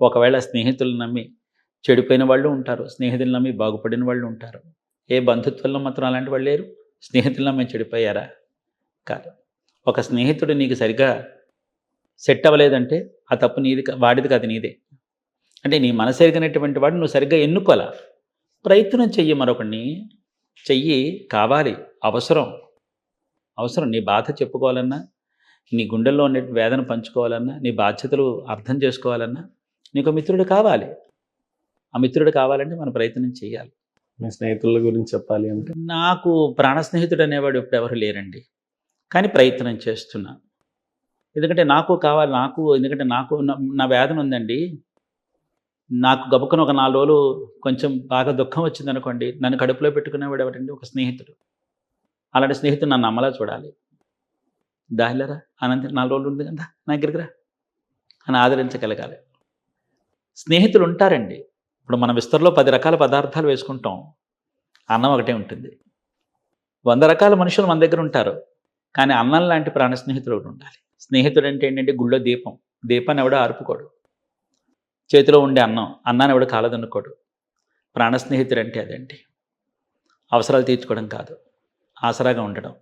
ఒకవేళ స్నేహితులను నమ్మి చెడిపోయిన వాళ్ళు ఉంటారు. స్నేహితులను నమ్మి బాగుపడిన వాళ్ళు ఉంటారు. ఏ బంధుత్వంలో మాత్రం అలాంటి వాళ్ళు లేరు. స్నేహితులను నమ్మి చెడిపోయారా? కాదు. ఒక స్నేహితుడు నీకు సరిగ్గా సెట్ అవ్వలేదంటే ఆ తప్పు నీది వాడిది కాదు నీదే. అంటే నీ మనసెరిగినటువంటి వాడు నువ్వు సరిగ్గా ఎన్నుకోలా. ప్రయత్నం చెయ్యి మరొకడిని. చెయ్యి కావాలి. అవసరం. అవసరం. నీ బాధ చెప్పుకోవాలన్నా, నీ గుండెల్లో ఉండే వేదన పంచుకోవాలన్నా, నీ బాధ్యతలు అర్థం చేసుకోవాలన్నా నీకో మిత్రుడు కావాలి. ఆ మిత్రుడు కావాలంటే మనం ప్రయత్నం చేయాలి. మీ స్నేహితుల గురించి చెప్పాలి అంటే? నాకు ప్రాణ స్నేహితుడు అనేవాడు ఇప్పుడెవరు లేరండి. కానీ ప్రయత్నం చేస్తున్నా. ఎందుకంటే నాకు కావాలి. ఎందుకంటే నాకు నా వేదన ఉందండి. నాకు గబుక్కున ఒక 4 రోజులు కొంచెం బాగా దుఃఖం వచ్చిందనుకోండి, నన్ను కడుపులో పెట్టుకునేవాడు ఎవరండి? ఒక స్నేహితుడు. అలాంటి స్నేహితుడు నన్ను అమ్మలా చూడాలి. దా ఇలారా అనంత 4 రోజులు ఉంది కదా నా దగ్గరికి రా అని ఆదరించగలగాలి. స్నేహితులు ఉంటారండి. ఇప్పుడు మన విస్తరలో 10 రకాల పదార్థాలు వేసుకుంటాం. అన్నం ఒకటే ఉంటుంది. 100 రకాల మనుషులు మన దగ్గర ఉంటారు. కానీ అన్నం లాంటి ప్రాణ స్నేహితుడు ఒకడు ఉండాలి. స్నేహితుడు అంటే ఏంటంటే గుళ్ళో దీపం. దీపాన్ని ఎవడో ఆర్పుకోడు. చేతిలో ఉండే అన్నాన్ని ఎవడు కాలదన్నుకోడు. ప్రాణ స్నేహితుడు అంటే అదండి. అవసరాలు తీర్చుకోవడం కాదు, ఆసరాగా ఉండడం.